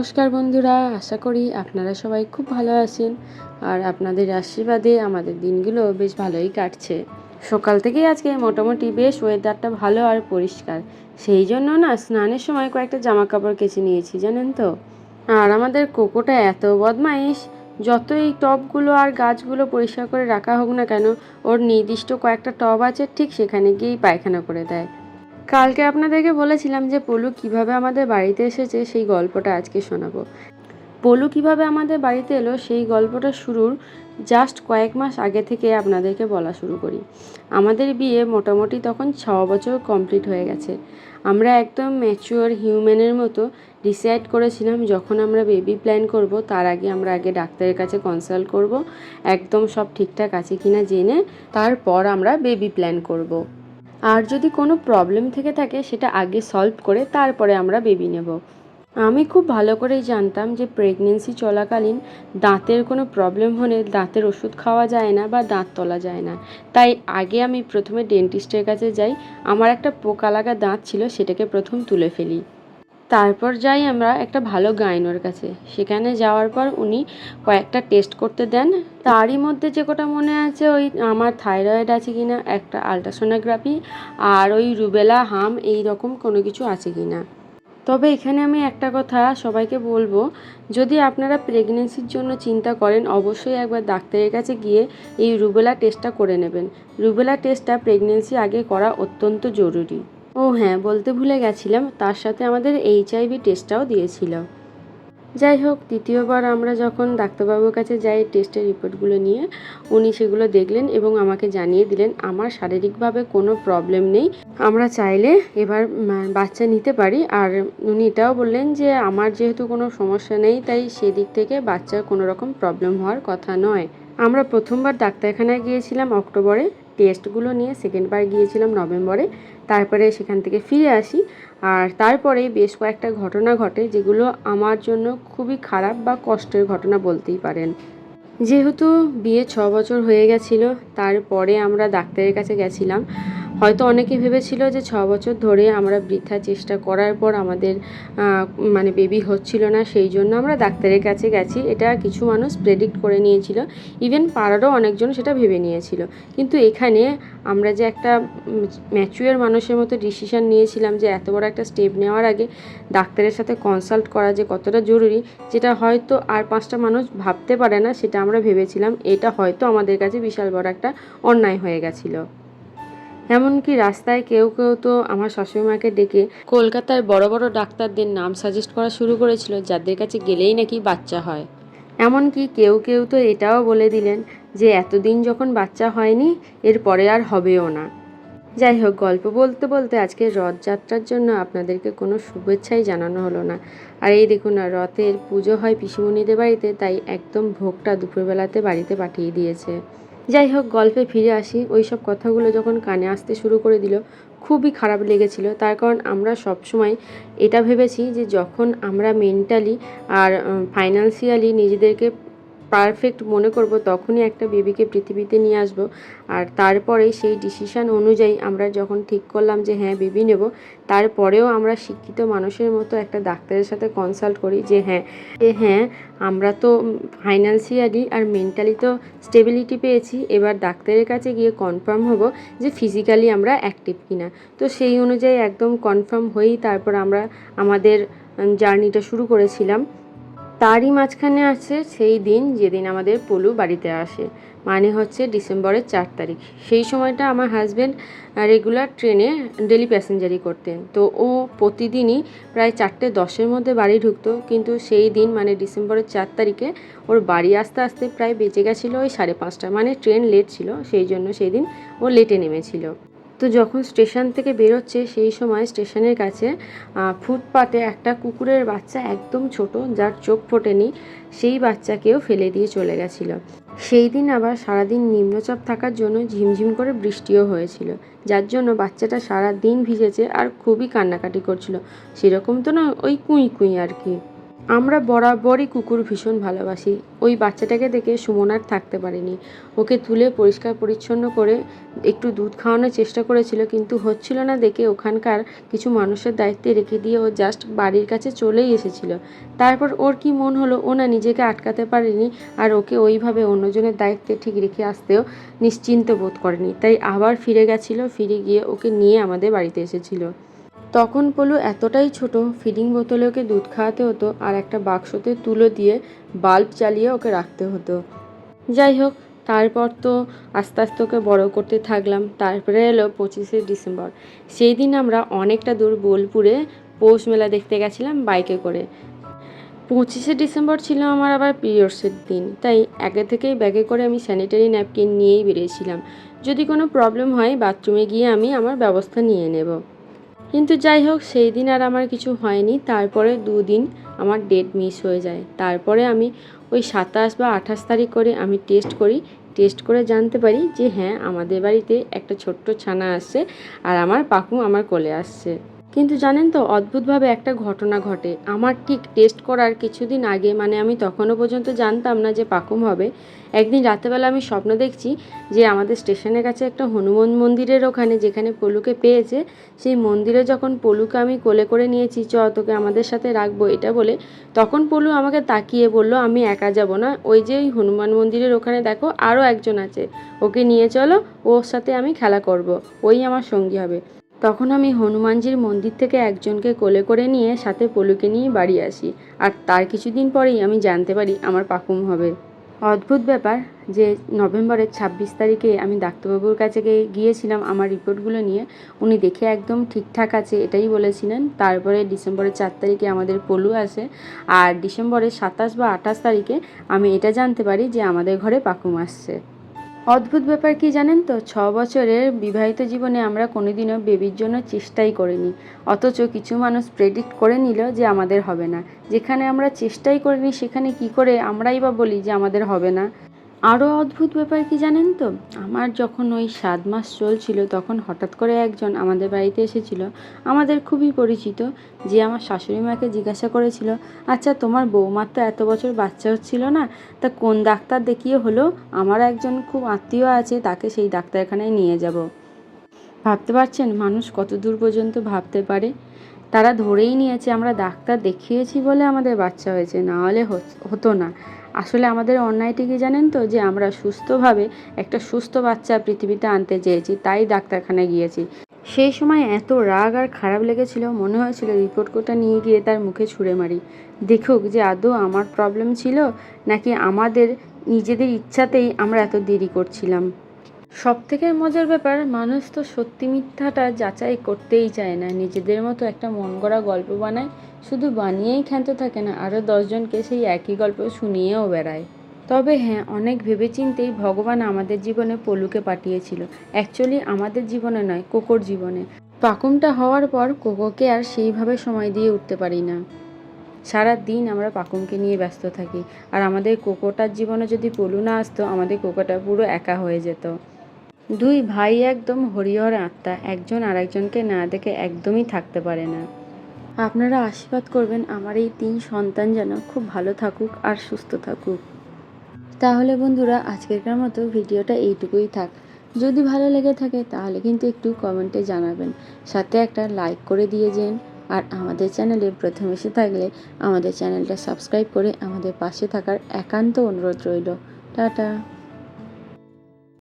নমস্কার বন্ধুরা, আশা করি আপনারা সবাই খুব ভালো আছেন আর আপনাদের আশীর্বাদে আমাদের দিনগুলো বেশ ভালোই কাটছে। সকাল থেকেই আজকে মোটামুটি বেশ ওয়েদারটা ভালো আর পরিষ্কার, সেই জন্য না স্নানের সময় কয়েকটা জামা কাপড় কেচে নিয়েছি জানেন তো। আর আমাদের কোকোটা এত বদমাইশ, যতই টবগুলো আর গাছগুলো পরিষ্কার করে রাখা হোক না কেন, ওর নির্দিষ্ট কয়েকটা টব আছে, ঠিক সেখানে গিয়েই পায়খানা করে দেয়। কালকে আপনাদেরকে বলেছিলাম যে পলু কিভাবে আমাদের বাড়িতে এসেছে, সেই গল্পটা আজকে শোনাবো। পলু কিভাবে আমাদের বাড়িতে এলো সেই গল্পটা শুরুর জাস্ট কয়েক মাস আগে থেকে আপনাদেরকে বলা শুরু করি। আমাদের বিয়ে মোটামুটি তখন 6 বছর কমপ্লিট হয়ে গেছে। আমরা একদম ম্যাচিওর হিউম্যানের মতো ডিসাইড করেছিলাম যখন আমরা বেবি প্ল্যান করব তার আগে আমরা ডাক্তারের কাছে কনসাল্ট করব, একদম সব ঠিকঠাক আছে কিনা জেনে তারপর আমরা বেবি প্ল্যান করব। আর যদি কোনো প্রবলেম থেকে থাকে সেটা আগে সলভ করে তারপরে আমরা বেবি নেব। আমি খুব ভালো করেই জানতাম যে প্রেগনেন্সি চলাকালীন দাঁতের কোনো প্রবলেম হলে দাঁতের ওষুধ খাওয়া যায় না বা দাঁত তোলা যায় না। তাই আগে আমি প্রথমে ডেন্টিস্টের কাছে যাই। আমার একটা পোকা লাগা দাঁত ছিল, সেটাকে প্রথম তুলে ফেলি। তারপর যাই আমরা একটা ভালো গাইনোর কাছে। সেখানে যাওয়ার পর উনি কয়েকটা টেস্ট করতে দেন। তারই মধ্যে যে কটা মনে আছে, ওই আমার থাইরয়েড আছে কিনা, একটা আলট্রাসোনোগ্রাফি, আর ওই রুবেলা হাম এই রকম কোনো কিছু আছে কিনা। তবে এখানে আমি একটা কথা সবাইকে বলবো, যদি আপনারা প্রেগনেন্সির জন্য চিন্তা করেন অবশ্যই একবার ডাক্তারের কাছে গিয়ে এই রুবেলা টেস্টটা করে নেবেন। রুবেলা টেস্টটা প্রেগনেন্সি আগে করা অত্যন্ত জরুরি। ও হ্যাঁ, বলতে ভুলে গেছিলাম, তার সাথে আমাদের এইচআইভি টেস্টটাও দিয়েছিল। যাই হোক, দ্বিতীয়বার আমরা যখন ডাক্তারবাবুর কাছে যাই টেস্টের রিপোর্টগুলো নিয়ে, উনি সেগুলো দেখলেন এবং আমাকে জানিয়ে দিলেন আমার শারীরিকভাবে কোনো প্রবলেম নেই, আমরা চাইলে এবার বাচ্চা নিতে পারি। আর উনি এটাও বললেন যে আমার যেহেতু কোনো সমস্যা নেই, তাই সেদিক থেকে বাচ্চার কোনো রকম প্রবলেম হওয়ার কথা নয়। আমরা প্রথমবার ডাক্তারখানায় গিয়েছিলাম অক্টোবরে, টেস্টগুলো নিয়ে সেকেন্ডবার গিয়েছিলাম নভেম্বরে। তারপরে সেখান থেকে ফিরে আসি। আর তারপরে বেশ কয়েকটা ঘটনা ঘটে যেগুলো আমার জন্য খুবই খারাপ বা কষ্টের ঘটনা বলতেই পারেন। যেহেতু বিয়ে 6 বছর হয়ে গেছিলো, তারপরে আমরা ডাক্তারের কাছে গেছিলাম। হয়তো অনেকে ভেবেছিল যে 6 বছর ধরে আমরা বৃথা চেষ্টা করার পর আমাদের বেবি হচ্ছিল না, সেই জন্য আমরা ডাক্তারের কাছে গেছি। এটা কিছু মানুষ প্রেডিক্ট করে নিয়েছিল, ইভেন পাড়ারও অনেকজন সেটা ভেবে নিয়েছিল। কিন্তু এখানে আমরা যে একটা ম্যাচিওর মানুষের মতো ডিসিশান নিয়েছিলাম যে এত বড় একটা স্টেপ নেওয়ার আগে ডাক্তারের সাথে কনসাল্ট করা যে কতটা জরুরি, যেটা হয়তো আর 5টা মানুষ ভাবতে পারে না, সেটা আমরা ভেবেছিলাম। এটা হয়তো আমাদের কাছে বিশাল বড় একটা অন্যায় হয়ে গেছিলো। এমনকি রাস্তায় কেউ কেউ তো আমার শাশুড়িমাকে ডেকে কলকাতার বড় বড় ডাক্তারদের নাম সাজেস্ট করা শুরু করেছিল, যাদের কাছে গেলেই নাকি বাচ্চা হয়। এমনকি কেউ কেউ তো এটাও বলে দিলেন যে এতদিন যখন বাচ্চা হয়নি, এরপরে আর হবেও না। যাই হোক, গল্প বলতে বলতে আজকে রথযাত্রার জন্য আপনাদেরকে কোনো শুভেচ্ছাই জানানো হলো না। আর এই দেখুন না, রথের পুজো হয় পিসিমণিদের বাড়িতে, তাই একদম ভোগটা দুপুরবেলাতে বাড়িতে পাঠিয়ে দিয়েছে। যাই হোক, গল্পে ফিরে আসি। ওই সব কথাগুলো যখন কানে আসতে শুরু করে দিল, খুবই খারাপ লেগেছিল। তার কারণ আমরা সবসময় এটা ভেবেছি যে যখন আমরা মেন্টালি আর ফাইন্যান্সিয়ালি নিজেদেরকে পারফেক্ট মনে করব, তখনই একটা বেবিকে পৃথিবীতে নিয়ে আসব। আর তারপরে সেই ডিসিশান অনুযায়ী আমরা যখন ঠিক করলাম যে হ্যাঁ বেবি নেব, তারপরেও আমরা শিক্ষিত মানুষের মতো একটা ডাক্তারের সাথে কনসাল্ট করি যে হ্যাঁ আমরা তো ফাইন্যান্সিয়ালি আর মেন্টালি তো স্টেবিলিটি পেয়েছি, এবার ডাক্তারের কাছে গিয়ে কনফার্ম হব যে ফিজিক্যালি আমরা অ্যাক্টিভ কিনা। তো সেই অনুযায়ী একদম কনফার্ম হয়েই তারপর আমরা আমাদের জার্নিটা শুরু করেছিলাম। তারই মাঝখানে আছে সেই দিন যেদিন আমাদের পলু বাড়িতে আসে, মানে হচ্ছে ডিসেম্বরের 4 তারিখ। সেই সময়টা আমার হাজব্যান্ড রেগুলার ট্রেনে ডেলি প্যাসেঞ্জারি করতেন, তো ও প্রতিদিনই প্রায় 4:10-এর মধ্যে বাড়ি ঢুকতো। কিন্তু সেই দিন মানে ডিসেম্বরের 4 তারিখে ওর বাড়ি আসতে আসতে প্রায় বেজে গেছিলো ওই 5:30, মানে ট্রেন লেট ছিল, সেই জন্য সেই দিন ও লেটে নেমেছিল। তো যখন স্টেশন থেকে বেরোচ্ছে, সেই সময় স্টেশনের কাছে ফুটপাতে একটা কুকুরের বাচ্চা, একদম ছোট, যার চোখ ফোটেনি, সেই বাচ্চাকেও ফেলে দিয়ে চলে গেছিলো। সেই দিন আবার সারাদিন নিম্নচাপ থাকার জন্য ঝিমঝিম করে বৃষ্টিও হয়েছিল, যার জন্য বাচ্চাটা সারা দিন ভিজেছে আর খুবই কান্নাকাটি করছিল। সেরকম তো না, ওই কুঁই কুঁই আর কি। আমরা বরাবরই কুকুর ভীষণ ভালোবাসি। ওই বাচ্চাটাকে দেখে সুমন আর থাকতে পারেনি। ওকে তুলে পরিষ্কার পরিচ্ছন্ন করে একটু দুধ খাওয়ানোর চেষ্টা করেছিল, কিন্তু হচ্ছিল না দেখে ওখানকার কিছু মানুষের দায়িত্বে রেখে দিয়ে ও জাস্ট বাড়ির কাছে চলেই এসেছিল। তারপর ওর কি মন হলো, ও না নিজেকে আটকাতে পারেনি আর ওকে ওইভাবে অন্যজনের দায়িত্বে ঠিক রেখে আসতেও নিশ্চিন্ত বোধ করেনি। তাই আবার ফিরে গেছিলো, ফিরে গিয়ে ওকে নিয়ে আমাদের বাড়িতে এসেছিল। তখন পলু এতটাই ছোট, ফিডিং বোতলে ওকে দুধ খাওয়াতে হতো আর একটা বাক্সতে তুলো দিয়ে বাল্ব জ্বালিয়ে ওকে রাখতে হতো। যাই হোক, তারপর তো আস্তে আস্তে ওকে বড় করতে থাকলাম। তারপরে এলো 25শে ডিসেম্বর। সেই দিন আমরা অনেকটা দূর বোলপুরে পৌষ মেলা দেখতে গেছিলাম বাইকে করে। 25শে ডিসেম্বর ছিল আমার আবার পিরিয়ডসের দিন, তাই আগে থেকেই ব্যাগে করে আমি স্যানিটারি ন্যাপকিন নিয়েই বেরিয়েছিলাম। যদি কোনো প্রবলেম হয় বাথরুমে গিয়ে আমি আমার ব্যবস্থা নিয়ে নেব। কিন্তু যাই হোক, সেই দিন আর আমার কিছু হয়নি। তারপরে 2 দিন আমার ডেট মিস হয়ে যায়। তারপরে আমি ওই 27 বা 28 তারিখ করে আমি টেস্ট করি। টেস্ট করে জানতে পারি যে হ্যাঁ, আমাদের বাড়িতে একটা ছোট্ট ছানা আসছে আর আমার পাখু আমার কোলে আসছে। কিন্তু জানেন তো, অদ্ভুতভাবে একটা ঘটনা ঘটে। আমার ঠিক টেস্ট করার কিছুদিন আগে, মানে আমি তখনও পর্যন্ত জানতাম না যে পাকুম হবে। একদিন রাতেবেলা আমি স্বপ্ন দেখছি যে আমাদের স্টেশনের কাছে একটা হনুমান মন্দিরের ওখানে, যেখানে পলুকে পেয়েছে, সেই মন্দিরে যখন পলুকে আমি কোলে করে নিয়েছি, চ তোকে আমাদের সাথে রাখবো এটা বলে, তখন পলু আমাকে তাকিয়ে বলল আমি একা যাব না, ওই যে ওই হনুমান মন্দিরের ওখানে দেখো আরও একজন আছে, ওকে নিয়ে চলো, ওর সাথে আমি খেলা করব, ওই আমার সঙ্গী হবে। তখন আমি হনুমানজির মন্দির থেকে একজনকে কোলে করে নিয়ে সাথে পলুকে নিয়ে বাড়ি আসি। আর তার কিছুদিন পরেই আমি জানতে পারি আমার পাকুম হবে। অদ্ভুত ব্যাপার যে নভেম্বরের 26 তারিখে আমি ডাক্তারবাবুর কাছে গিয়েছিলাম আমার রিপোর্টগুলো নিয়ে। উনি দেখে একদম ঠিকঠাক আছে এটাই বলেছিলেন। তারপরে ডিসেম্বরের 4 তারিখে আমাদের পলু আসে, আর ডিসেম্বরের 27 বা 28 তারিখে আমি এটা জানতে পারি যে আমাদের ঘরে পাকুম আসছে। অদ্ভুত ব্যাপার কি জানেন তো, 6 বছরের বিবাহিত জীবনে আমরা কোনোদিনও বেবির জন্য চেষ্টাই করিনি, অথচ কিছু মানুষ প্রেডিক্ট করে নিল যে আমাদের হবে না। যেখানে আমরা চেষ্টাই করিনি সেখানে কি করে আমরাই বা বলি যে আমাদের হবে না। আরও অদ্ভুত ব্যাপার কি জানেন তো, আমার যখন ওই 7 মাস চলছিল তখন হঠাৎ করে একজন আমাদের বাড়িতে এসেছিল, আমাদের খুবই পরিচিত, যে আমার শাশুড়ি মাকে জিজ্ঞাসা করেছিল, আচ্ছা তোমার বৌমার তো এত বছর বাচ্চা হচ্ছিল না, তা কোন ডাক্তার দেখিয়ে হলো, আমার একজন খুব আত্মীয় আছে, তাকে সেই ডাক্তারখানায় নিয়ে যাব। ভাবতে পারছেন মানুষ কত দূর পর্যন্ত ভাবতে পারে। তারা ধরেই নিয়েছে আমরা ডাক্তার দেখিয়েছি বলে আমাদের বাচ্চা হয়েছে, না হলে হতো না। আসলে আমাদের অন্যায়টি কি জানেন তো, যে আমরা সুস্থভাবে একটা সুস্থ বাচ্চা পৃথিবীতে আনতে চেয়েছি, তাই ডাক্তারখানায় গিয়েছি। সেই সময় এত রাগ আর খারাপ লেগেছিল, মনে হয়েছিল রিপোর্ট কোটা নিয়ে গিয়ে তার মুখে ছুঁড়ে মারি, দেখুক যে আদৌ আমার প্রবলেম ছিল নাকি আমাদের নিজেদের ইচ্ছাতেই আমরা এত দেরি করছিলাম। সবথেকে মজার ব্যাপার, মানুষ তো সত্যি মিথ্যাটা যাচাই করতেই চায় না, নিজেদের মতো একটা মন গড়া গল্প বানায়, শুধু বানিয়েই ক্ষান্ত থাকে না, আরও 10 জনকে সেই একই গল্প শুনিয়েও বেড়ায়। তবে হ্যাঁ, অনেক ভেবেচিন্তেই ভগবান আমাদের জীবনে পলুকে পাঠিয়েছিল। অ্যাকচুয়ালি আমাদের জীবনে নয়, কোকোর জীবনে। পাকুমটা হওয়ার পর কোকোকে আর সেইভাবে সময় দিয়ে উঠতে পারি না। সারা দিন আমরা পাকুমকে নিয়ে ব্যস্ত থাকি, আর আমাদের কোকোটার জীবনে যদি পলু না আসতো, আমাদের কোকোটা পুরো একা হয়ে যেত। 2 ভাই একদম হরিহর আত্মা, একজন আরেকজনকে না দেখে একদমই থাকতে পারে না। আপনারা আশীর্বাদ করবেন আমার এই 3 সন্তান যেন খুব ভালো থাকুক আর সুস্থ থাকুক। তাহলে বন্ধুরা, আজকেরকার মতো ভিডিওটা এইটুকুই থাক। যদি ভালো লেগে থাকে তাহলে কিন্তু একটু কমেন্টে জানাবেন, সাথে একটা লাইক করে দিয়ে যেন। আর আমাদের চ্যানেলে প্রথম এসে থাকলে আমাদের চ্যানেলটা সাবস্ক্রাইব করে আমাদের পাশে থাকার একান্ত অনুরোধ রইল। টাটা।